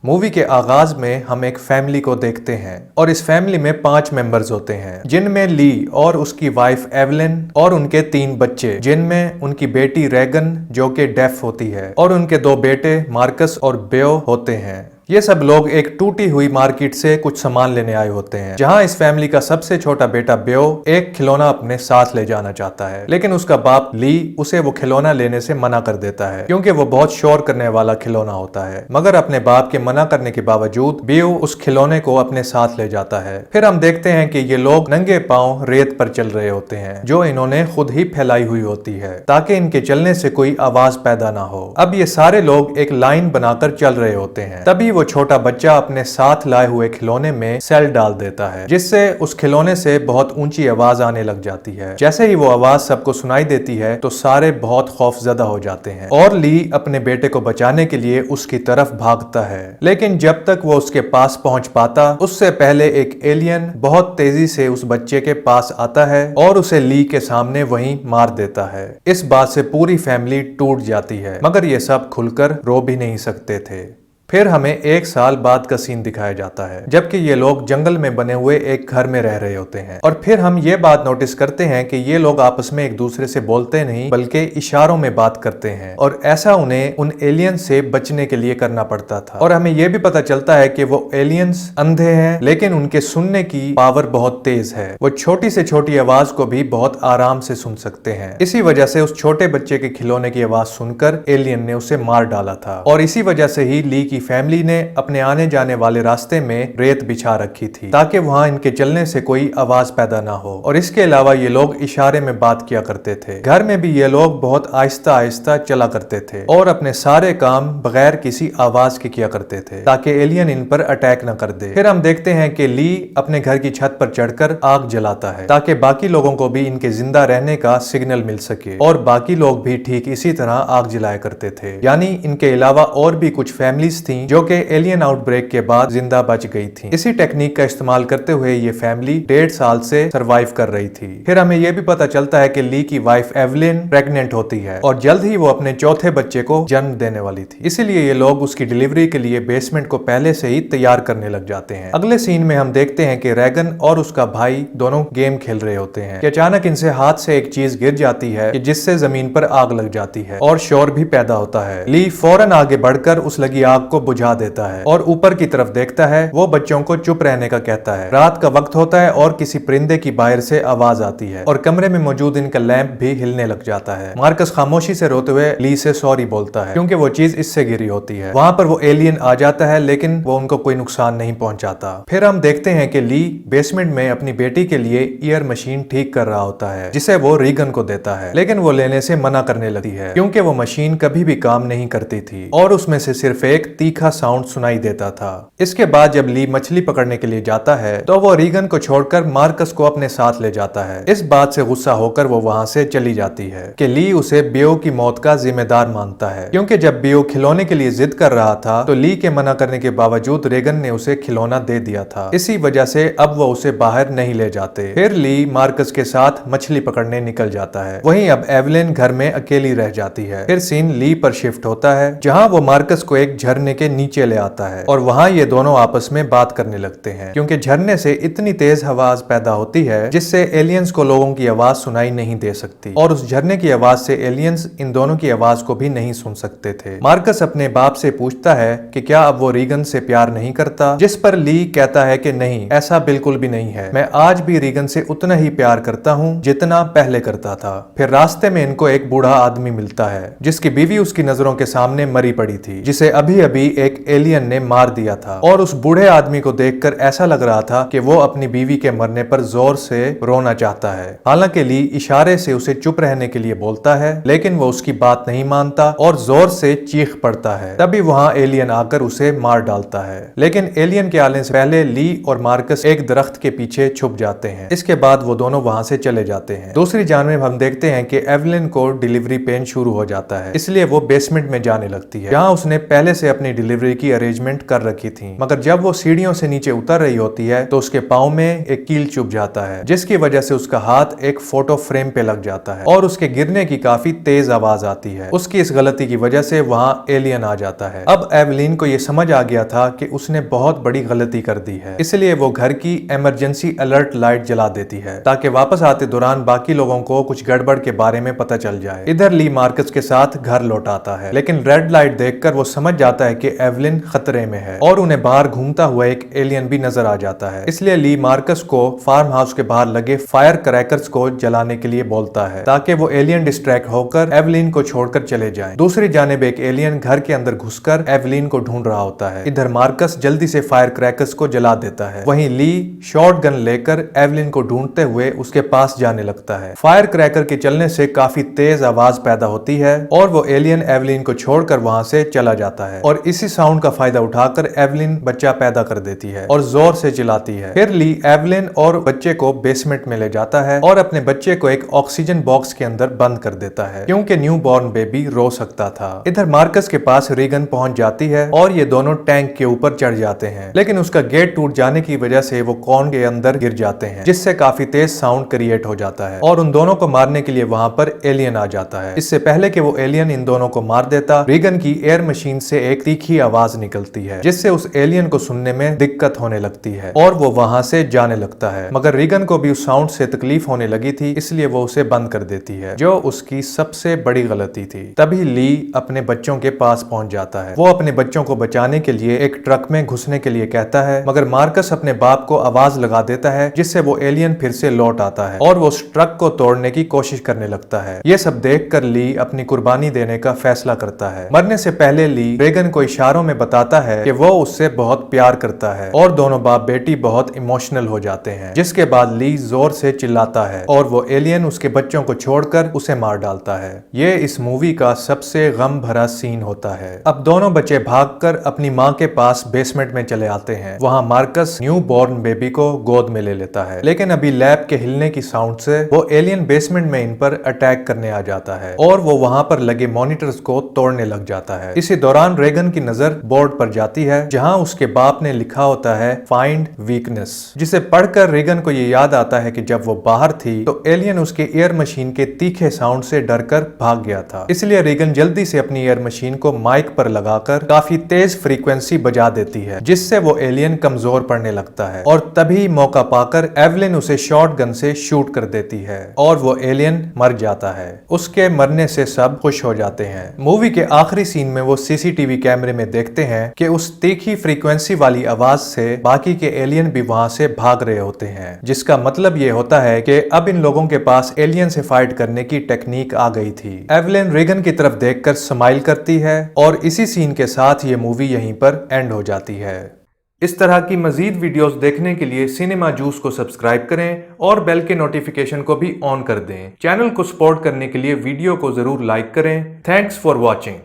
Movie के आगाज में हम एक फैमिली को देखते हैं और इस फैमिली में 5 मेंबर्स होते हैं, जिनमें ली और उसकी वाइफ एवलिन और उनके 3 बच्चे, जिनमें उनकी बेटी रेगन जो कि डेफ होती है और उनके 2 बेटे मार्कस और बेओ होते हैं। ये सब लोग एक टूटी हुई मार्केट से कुछ सामान लेने आए होते हैं, जहां इस फैमिली का सबसे छोटा बेटा बेओ एक खिलौना अपने साथ ले जाना चाहता है, लेकिन उसका बाप ली उसे वो खिलौना लेने से मना कर देता है क्योंकि वो बहुत शोर करने वाला खिलौना होता है। मगर अपने बाप के मना करने के बावजूद बेओ उस खिलौने को अपने साथ ले जाता है। फिर हम देखते हैं कि ये लोग नंगे पांव रेत पर चल रहे होते हैं जो इन्होंने खुद ही फैलाई हुई होती है ताकि इनके चलने से कोई आवाज पैदा ना हो। अब ये सारे लोग एक लाइन बनाकर चल रहे होते हैं, तभी वो छोटा बच्चा अपने साथ लाए हुए खिलौने में सेल डाल देता है, जिससे उस खिलौने से बहुत ऊंची आवाज आने लग जाती है। जैसे ही वो आवाज सबको सुनाई देती है तो सारे बहुत खौफजदा हो जाते हैं और ली अपने बेटे को बचाने के लिए उसकी तरफ भागता है, लेकिन जब तक वो उसके पास पहुंच पाता उससे पहले एक एलियन बहुत तेजी से उस बच्चे के पास आता है और उसे ली के सामने वहीं मार देता है। इस बात से पूरी फैमिली टूट जाती है, मगर ये सब खुलकर रो भी नहीं सकते थे। फिर हमें 1 साल बाद का सीन दिखाया जाता है, जबकि ये लोग जंगल में बने हुए एक घर में रह रहे होते हैं और फिर हम ये बात नोटिस करते हैं कि ये लोग आपस में एक दूसरे से बोलते नहीं बल्कि इशारों में बात करते हैं और ऐसा उन्हें उन एलियंस से बचने के लिए करना पड़ता था। और हमें ये भी पता चलता है कि वो एलियंस अंधे हैं, लेकिन उनके सुनने की पावर बहुत तेज है। वो छोटी से छोटी आवाज को भी बहुत आराम से सुन सकते हैं। इसी वजह से उस छोटे बच्चे के खिलौने की आवाज सुनकर एलियन ने उसे मार डाला था और इसी वजह से ही ली की फैमिली ने अपने आने जाने वाले रास्ते में रेत बिछा रखी थी ताकि वहां इनके चलने से कोई आवाज पैदा ना हो। और इसके अलावा ये लोग इशारे में बात किया करते थे। घर में भी ये लोग बहुत आहिस्ता आहिस्ता चला करते थे और अपने सारे काम बगैर किसी आवाज के किया करते थे ताकि एलियन इन पर अटैक न कर दे। फिर हम देखते हैं कि ली अपने घर की छत पर चढ़कर आग जलाता है ताकि बाकी लोगों को भी इनके जिंदा रहने का सिग्नल मिल सके और बाकी लोग भी ठीक इसी तरह आग जलाया करते थे। यानी इनके अलावा और भी कुछ फैमिलीज थी जो कि एलियन आउटब्रेक के बाद जिंदा बच गई थी। इसी टेक्निक का इस्तेमाल करते हुए ये फैमिली 1.5 साल से सरवाइव कर रही थी। फिर हमें यह भी पता चलता है कि ली की वाइफ एवलिन प्रेग्नेंट होती है और जल्द ही वो अपने चौथे बच्चे को जन्म देने वाली थी, इसीलिए ये लोग उसकी डिलीवरी के लिए बेसमेंट को पहले से ही तैयार करने लग जाते हैं। अगले सीन में हम देखते हैं कि रेगन और उसका भाई दोनों गेम खेल रहे होते हैं कि अचानक इनसे हाथ से एक चीज गिर जाती है कि जिससे जमीन पर आग लग जाती है और शोर भी पैदा होता है। ली फौरन आगे बढ़कर उस लगी आग को बुझा देता है और ऊपर की तरफ देखता है। वो बच्चों को चुप रहने का कहता है। रात का वक्त होता है और किसी परिंदे की बाहर से आवाज आती है और कमरे में मौजूद इनका लैंप भी हिलने लग जाता है। मार्कस खामोशी से रोते हुए ली से सॉरी बोलता है क्योंकि वो चीज इससे गिरी होती है। वहां पर वो एलियन आ जाता है, लेकिन वो उनको कोई नुकसान नहीं पहुंचाता। फिर हम देखते हैं कि ली बेसमेंट में अपनी बेटी के लिए ईयर मशीन ठीक कर रहा होता है, जिसे वो रीगन को देता है, लेकिन वो लेने से मना करने लगती है क्योंकि वो मशीन कभी भी काम नहीं करती थी और उसमें से सिर्फ एक तीखा साउंड सुनाई देता था। इसके बाद जब ली मछली पकड़ने के लिए जाता है तो वो रीगन को छोड़कर मार्कस को अपने साथ ले जाता है। इस बात से गुस्सा होकर वो वहां से चली जाती है कि ली उसे बेओ की मौत का जिम्मेदार मानता है, क्योंकि जब बेओ खिलौने के लिए जिद कर रहा था तो ली के मना करने के बावजूद रेगन ने उसे खिलौना दे दिया था। इसी वजह से अब वो उसे बाहर नहीं ले जाते। फिर ली मार्कस के साथ मछली पकड़ने निकल जाता है। वहीं अब एवलिन घर में अकेली रह जाती है। फिर सीन ली पर शिफ्ट होता है जहाँ वो मार्कस को एक झरने के नीचे ले आता है और वहां ये दोनों आपस में बात करने लगते हैं क्योंकि झरने से इतनी तेज आवाज पैदा होती है जिससे एलियंस को लोगों की आवाज सुनाई नहीं दे सकती और उस झरने की आवाज से एलियंस इन दोनों की आवाज को भी नहीं सुन सकते थे। मार्कस अपने बाप से पूछता है कि क्या अब वो रीगन से प्यार नहीं करता, जिस पर ली कहता है कि नहीं, ऐसा बिल्कुल भी नहीं है, मैं आज भी रीगन से उतना ही प्यार करता हूँ जितना पहले करता था। फिर रास्ते में इनको एक बूढ़ा आदमी मिलता है जिसकी बीवी उसकी नजरों के सामने मरी पड़ी थी, जिसे अभी अभी एक एलियन ने मार दिया था और उस बूढ़े आदमी को देखकर ऐसा लग रहा था कि वो अपनी बीवी के मरने पर जोर से रोना चाहता है। हालांकि ली इशारे से उसे चुप रहने के लिए बोलता है, लेकिन वो उसकी बात नहीं मानता और जोर से चीख पड़ता है। तभी वहां एलियन आकर उसे मार डालता है, लेकिन एलियन के आने से पहले ली और मार्कस एक दरख्त के पीछे छुप जाते हैं। इसके बाद वो दोनों वहां से चले जाते हैं। दूसरी जानिब हम देखते हैं कि एवलिन को डिलीवरी पेन शुरू हो जाता है, इसलिए वो बेसमेंट में जाने लगती है जहाँ उसने पहले से अपनी डिलीवरी की अरेंजमेंट कर रखी थी। मगर जब वो सीढ़ियों से नीचे उतर रही होती है तो उसके पाँव में एक कील चुभ जाता है, जिसकी वजह से उसका हाथ एक फोटो फ्रेम पे लग जाता है और उसके गिरने की काफी तेज आवाज आती है। उसकी इस गलती की वजह से वहाँ एलियन आ जाता है। अब एवलिन को ये समझ आ गया था कि उसने बहुत बड़ी गलती कर दी है, इसलिए वो घर की इमरजेंसी अलर्ट लाइट जला देती है ताकि वापस आते दौरान बाकी लोगों को कुछ गड़बड़ के बारे में पता चल जाए। इधर ली मार्कस के साथ घर लौट आता है, लेकिन रेड लाइट देखकर वो समझ जाता है कि एवलिन खतरे में है और उन्हें बाहर घूमता हुआ एक एलियन भी नजर आ जाता है। इसलिए ली मार्कस को फार्म हाउस के बाहर लगे फायर क्रैकर्स को जलाने के लिए बोलता है ताकि वो एलियन डिस्ट्रैक्ट होकर एवलिन को छोड़कर चले जाएं। दूसरी जानिब एक एलियन घर के अंदर घुसकर एवलिन को ढूंढ रहा होता है। इधर मार्कस जल्दी से फायर क्रैकर्स को जला देता है, वहीं ली शॉर्ट गन लेकर एवलिन को ढूंढते हुए उसके पास जाने लगता है। फायर क्रैकर के चलने से काफी तेज आवाज पैदा होती है और वो एलियन एवलिन को छोड़कर वहां से चला जाता है और इसी साउंड का फायदा उठाकर एवलिन बच्चा पैदा कर देती है और जोर से चिल्लाती है। फिर ली एवलिन और बच्चे को बेसमेंट में ले जाता है और अपने बच्चे को एक ऑक्सीजन बॉक्स के अंदर बंद कर देता है क्योंकि न्यू बॉर्न बेबी रो सकता था। इधर मार्कस के पास रीगन पहुंच जाती है और ये दोनों टैंक के ऊपर चढ़ जाते हैं, लेकिन उसका गेट टूट जाने की वजह से वो कॉर्न के अंदर गिर जाते हैं, जिससे काफी तेज साउंड क्रिएट हो जाता है और उन दोनों को मारने के लिए वहां पर एलियन आ जाता है। इससे पहले कि वो एलियन इन दोनों को मार देता, रीगन की एयर मशीन से एक तीखी आवाज निकलती है जिससे उस एलियन को सुनने में दिक्कत होने लगती है और वो वहां से जाने लगता है। मगर रीगन को भी उस साउंड से तकलीफ होने लगी थी, इसलिए वो उसे बंद कर देती है, जो उसकी सबसे बड़ी गलती थी। तभी ली अपने बच्चों के पास पहुंच जाता है। वो अपने बच्चों को बचाने के लिए एक ट्रक में घुसने के लिए कहता है, मगर मार्कस अपने बाप को आवाज लगा देता है जिससे वो एलियन फिर से लौट आता है और वो उस ट्रक को तोड़ने की कोशिश करने लगता है। ये सब देखकर ली अपनी कुर्बानी देने का फैसला करता है। मरने से पहले ली रीगन को इशारों में बताता है कि वो उससे बहुत प्यार करता है और दोनों बाप बेटी बहुत इमोशनल हो जाते हैं, जिसके बाद ली जोर से चिल्लाता है और वो एलियन उसके बच्चों को छोड़कर उसे मार डालता है। ये इस मूवी का सबसे गम भरा सीन होता है। अब दोनों बच्चे भागकर अपनी माँ के पास बेसमेंट में चले आते हैं। वहाँ मार्कस न्यू बॉर्न बेबी को गोद में ले लेता है, लेकिन अभी लैब के हिलने की साउंड से वो एलियन बेसमेंट में इन पर अटैक करने आ जाता है और वो वहाँ पर लगे मॉनिटर्स को तोड़ने लग जाता है। इसी दौरान रीगन की नजर बोर्ड पर जाती है जहाँ उसके बाप ने लिखा होता है फाइंड वीकनेस, जिसे पढ़कर रीगन को ये याद आता है कि जब वो बाहर थी तो एलियन उसके एयर मशीन के तीखे साउंड से डरकर भाग गया था। इसलिए रीगन जल्दी से अपनी एयर मशीन को माइक पर लगाकर काफी तेज फ्रीक्वेंसी बजा देती है, जिससे वो एलियन कमजोर पड़ने लगता है और तभी मौका पाकर एवलिन उसे शॉर्ट गन से शूट कर देती है और वो एलियन मर जाता है। उसके मरने से सब खुश हो जाते हैं। मूवी के आखिरी सीन में वो सीसीटीवी कैमरे में देखते हैं कि उस तीखी फ्रीक्वेंसी वाली आवाज से बाकी के एलियन भी वहां से भाग रहे होते हैं, जिसका मतलब ये होता है कि अब इन लोगों के पास एलियन से फाइट करने की टेक्निक आ गई थी। एवलिन रीगन की तरफ देखकर स्माइल करती है और इसी सीन के साथ ये मूवी यहीं पर एंड हो जाती है। इस तरह की मजीद वीडियोस देखने के लिए सिनेमा जूस को सब्सक्राइब करें और बेल के नोटिफिकेशन को भी ऑन कर दें। चैनल को सपोर्ट करने के लिए वीडियो को जरूर लाइक करें। Thanks for watching.